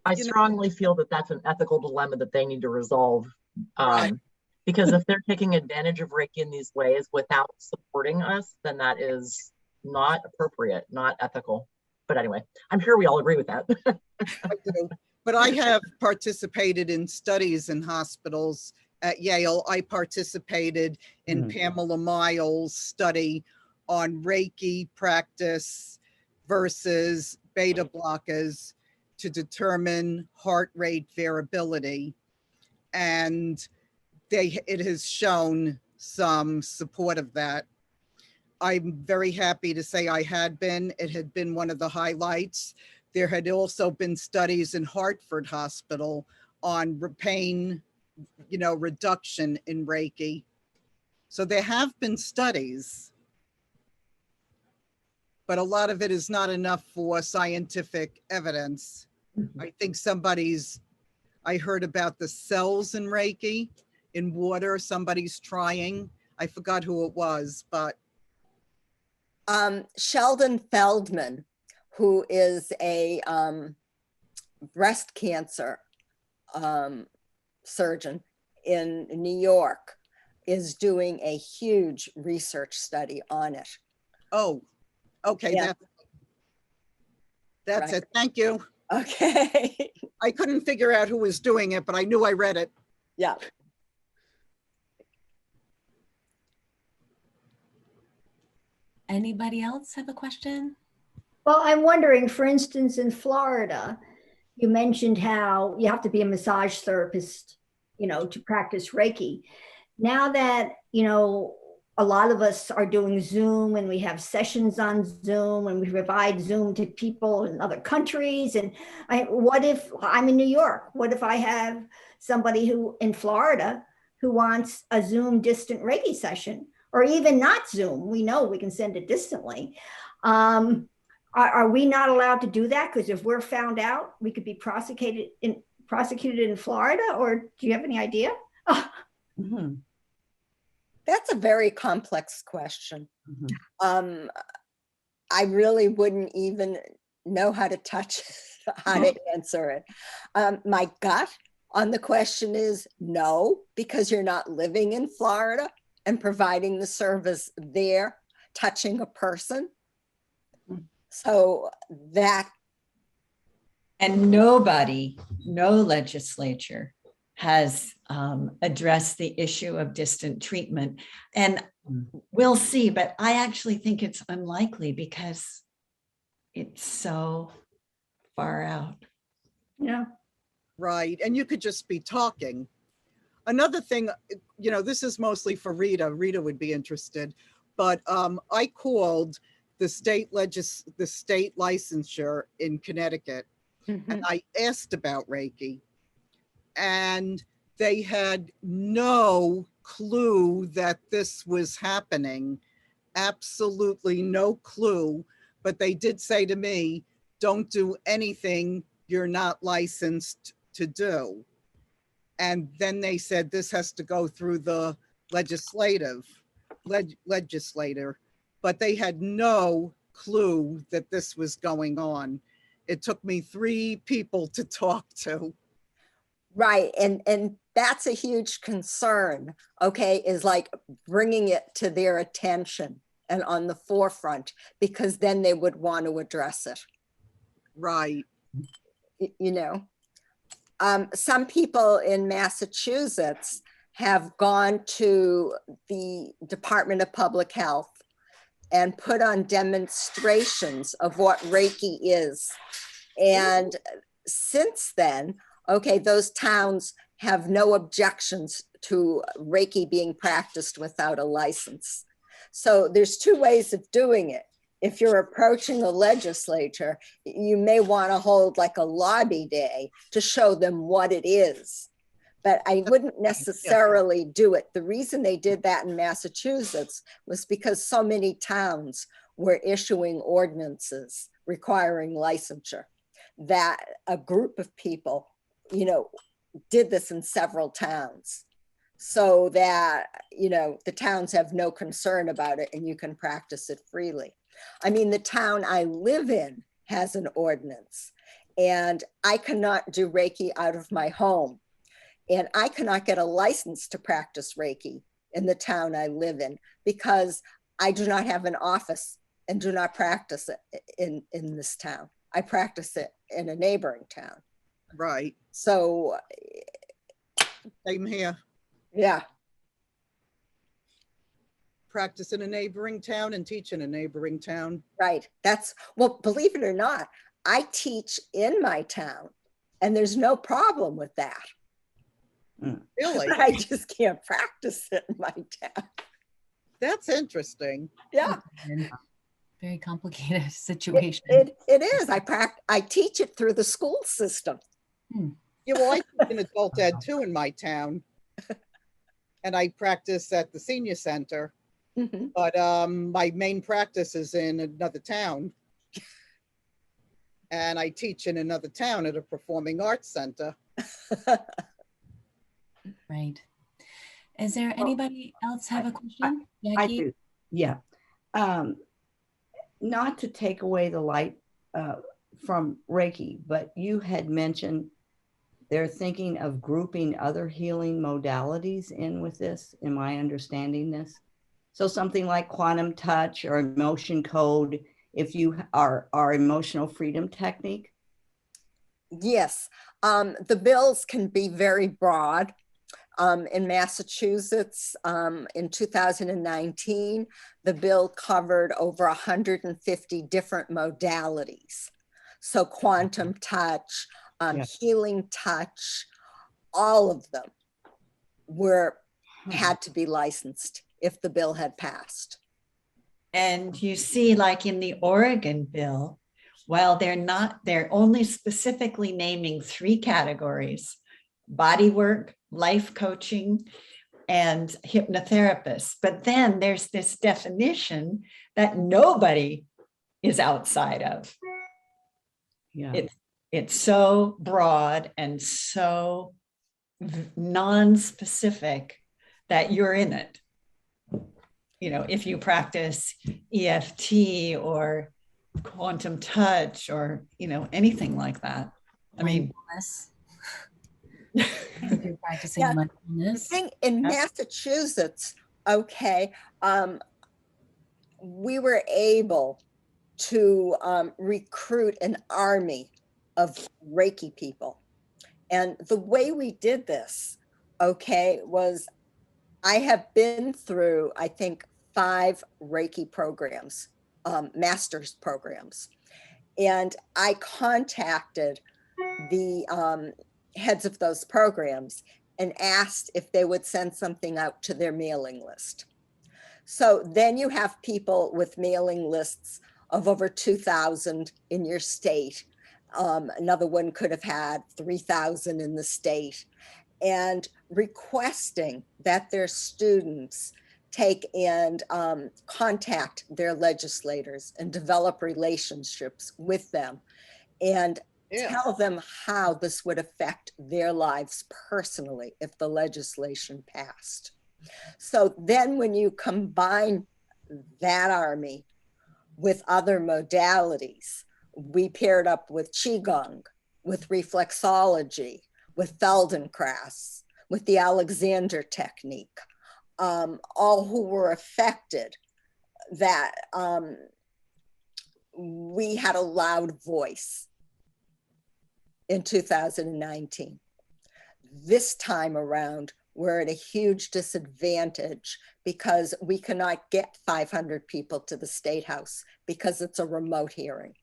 I strongly feel that that's an ethical dilemma that they need to resolve. Right. Because if they're taking advantage of Reiki in these ways without supporting us, then that is not appropriate, not ethical. But anyway, I'm sure we all agree with that. I do. But I have participated in studies in hospitals at Yale. I participated in Pamela Miles' study on Reiki practice versus beta blockers to determine heart rate variability. And it has shown some support of that. I'm very happy to say it had been one of the highlights. There had also been studies in Hartford Hospital on pain, reduction in Reiki. So there have been studies, but a lot of it is not enough for scientific evidence. I think I heard about the cells in Reiki in water, somebody's trying. I forgot who it was, but. Sheldon Feldman, who is a breast cancer surgeon in New York, is doing a huge research study on it. Oh, okay. Yeah. That's Right. it. Thank you. Okay. I couldn't figure out who was doing it, but I knew I read it. Yeah. Anybody else have a question? Well, I'm wondering, for instance, in Florida, you mentioned how you have to be a massage therapist, to practice Reiki. Now that, a lot of us are doing Zoom and we have sessions on Zoom and we provide Zoom to people in other countries. And what if I'm in New York? What if I have somebody who in Florida who wants a Zoom distant Reiki session, or even not Zoom? We know we can send it distantly. Are we not allowed to do that? Because if we're found out, we could be prosecuted in Florida, or do you have any idea? Mm-hmm. That's a very complex question. I really wouldn't even know how to answer it. My gut on the question is no, because you're not living in Florida and providing the service there, touching a person. So that. And no legislature has addressed the issue of distant treatment. And we'll see, but I actually think it's unlikely because it's so far out. Yeah. Right. And you could just be talking. Another thing, this is mostly for Rita. Rita would be interested, but I called the state licensure in Connecticut, and I asked about Reiki, and they had no clue that this was happening. Absolutely no clue. But they did say to me, don't do anything you're not licensed to do. And then they said this has to go through the legislator, but they had no clue that this was going on. It took me 3 people to talk to. Right. And that's a huge concern, okay, is like bringing it to their attention and on the forefront, because then they would want to address it. Right. Some people in Massachusetts have gone to the Department of Public Health and put on demonstrations of what Reiki is. And since then, okay, those towns have no objections to Reiki being practiced without a license. So there's 2 ways of doing it. If you're approaching the legislature, you may want to hold like a lobby day to show them what it is. But I wouldn't necessarily do it. The reason they did that in Massachusetts was because so many towns were issuing ordinances requiring licensure, that a group of people, did this in several towns, so that, the towns have no concern about it and you can practice it freely. I mean, the town I live in has an ordinance, and I cannot do Reiki out of my home. And I cannot get a license to practice Reiki in the town I live in because I do not have an office and do not practice it in this town. I practice it in a neighboring town. Right. So, Same here. yeah, Practice in a neighboring town and teach in a neighboring town. right. That's, well, believe it or not, I teach in my town and there's no problem with that. Really? But I just can't practice it in my town. That's interesting. Yeah, Very complicated situation. it is. I teach it through the school system. Yeah, well, I teach in adult ed too in my town. And I practice at the senior center, Mhm. but my main practice is in another town. And I teach in another town at a performing arts center. Right. Is there anybody else have a question? I Jackie? do, yeah. Not to take away the light from Reiki, but you had mentioned they're thinking of grouping other healing modalities in with this. Am I understanding this? So something like quantum touch or emotion code, if you are emotional freedom technique? Yes, the bills can be very broad. In Massachusetts, in 2019, the bill covered over 150 different modalities. So quantum touch, healing touch, all of them had to be licensed if the bill had passed. And you see, like in the Oregon bill, while they're only specifically naming 3 categories: body work, life coaching, and hypnotherapists. But then there's this definition that nobody is outside of. Yeah. It's so broad and so non-specific that you're in it. You know, if you practice EFT or quantum touch or, you know, anything like that. I mean, Mindfulness. If you're practicing Yeah. mindfulness. The thing in Massachusetts, okay, we were able to recruit an army of Reiki people. And the way we did this, okay, was I have been through, I think, 5 Reiki programs, master's programs. And I contacted the heads of those programs and asked if they would send something out to their mailing list. So then you have people with mailing lists of over 2,000 in your state. Another one could have had 3,000 in the state, and requesting that their students take and contact their legislators and develop relationships with them and tell them how this would affect their lives personally if the legislation passed. So then when you combine that army with other modalities, we paired up with Qigong, with reflexology, with Feldenkrais, with the Alexander technique, all who were affected, that we had a loud voice in 2019. This time around, we're at a huge disadvantage because we cannot get 500 people to the State House because it's a remote hearing.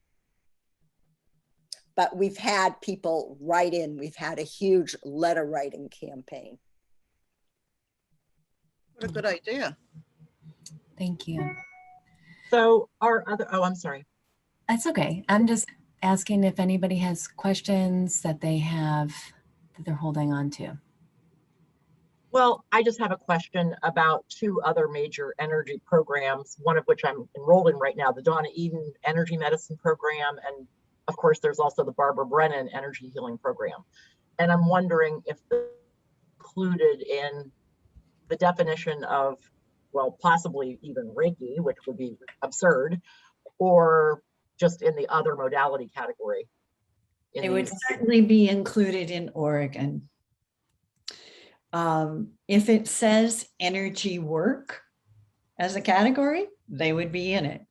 But we've had people write in. We've had a huge letter writing campaign. What a good idea. Thank you. So I'm sorry. That's okay. I'm just asking if anybody has questions that they have that they're holding on to. Well, I just have a question about 2 other major energy programs, one of which I'm enrolled in right now, the Donna Eden Energy Medicine Program. And of course, there's also the Barbara Brennan Energy Healing Program. And I'm wondering if included in the definition of, well, possibly even Reiki, which would be absurd, or just in the other modality category. It would certainly be included in Oregon. If it says energy work as a category, they would be in it.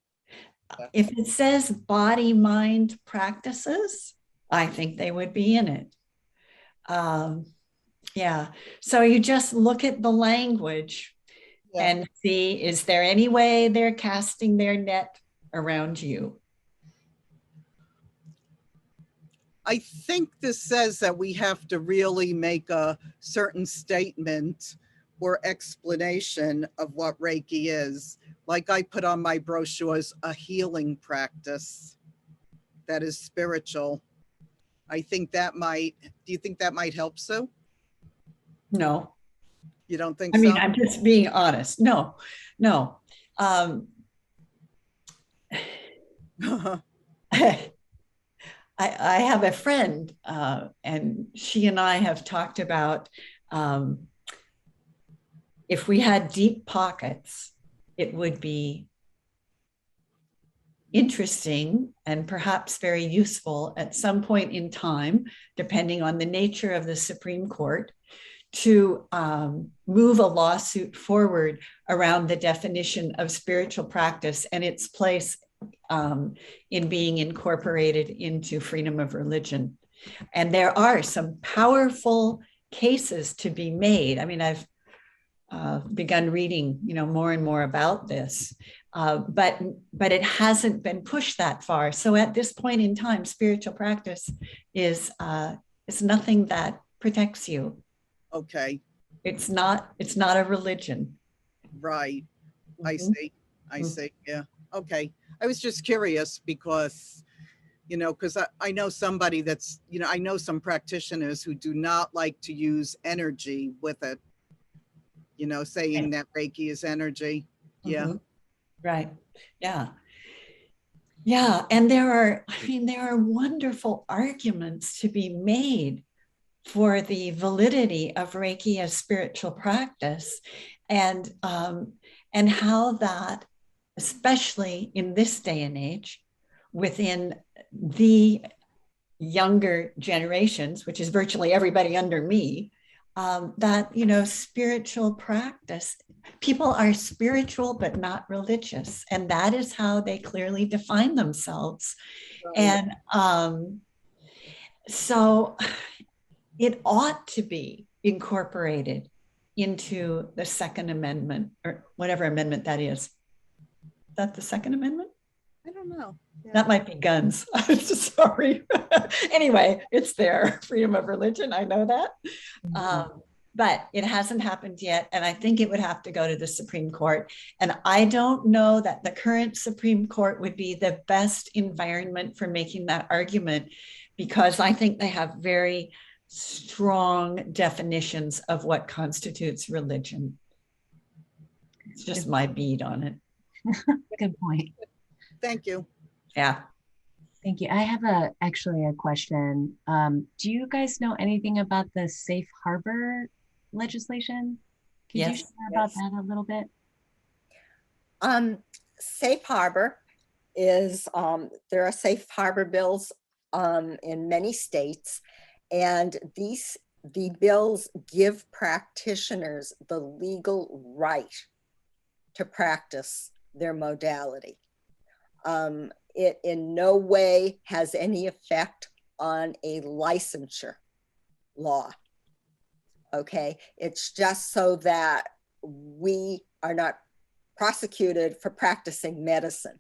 If it says body mind practices, I think they would be in it. Yeah. So you just look at the language and see, is there any way they're casting their net around you? I think this says that we have to really make a certain statement or explanation of what Reiki is. Like I put on my brochures, a healing practice that is spiritual. I think that might, do you think that might help, Sue? No. You don't think I mean, so? I'm just being honest. No. I have a friend, and she and I have talked about if we had deep pockets, it would be interesting and perhaps very useful at some point in time, depending on the nature of the Supreme Court, to move a lawsuit forward around the definition of spiritual practice and its place in being incorporated into freedom of religion. And there are some powerful cases to be made. I mean, I've begun reading, more and more about this, but it hasn't been pushed that far. So at this point in time, spiritual practice is nothing that protects you. Okay. It's not a religion. Right. I Mhm. see. I see. Yeah. Okay. I was just curious because, because I know somebody that's, I know some practitioners who do not like to use energy with it, saying that Reiki is energy. Yeah. Mhm. Right. Yeah. Yeah. And there are wonderful arguments to be made for the validity of Reiki as spiritual practice, and how that, especially in this day and age, within the younger generations, which is virtually everybody under me, that spiritual practice, people are spiritual but not religious, and that is how they clearly define themselves. Right. And so it ought to be incorporated into the Second Amendment, or whatever amendment that is. Is that the Second Amendment? I don't know. Yeah. That might be guns. Sorry. Anyway, it's there. Freedom of religion. I know that. But it hasn't happened yet. And I think it would have to go to the Supreme Court. And I don't know that the current Supreme Court would be the best environment for making that argument, because I think they have very strong definitions of what constitutes religion. It's just my bead on it. Good point. Thank you. Yeah. Thank you. I have actually a question. Do you guys know anything about the safe harbor legislation? Could you share about that a little bit? Safe harbor is, there are safe harbor bills in many states, and the bills give practitioners the legal right to practice their modality. It in no way has any effect on a licensure law. Okay, it's just so that we are not prosecuted for practicing medicine.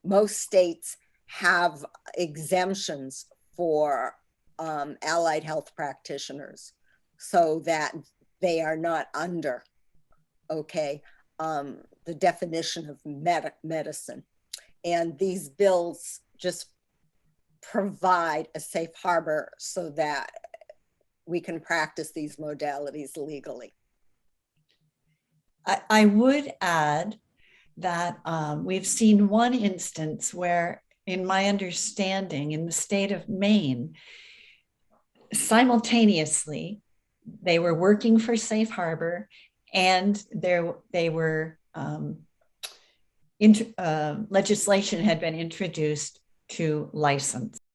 Most states have exemptions for allied health practitioners so that they are not under, the definition of medicine. And these bills just provide a safe harbor so that we can practice these modalities legally. I would add that we've seen one instance where, in my understanding, in the state of Maine, simultaneously, they were working for safe harbor, and legislation had been introduced to license.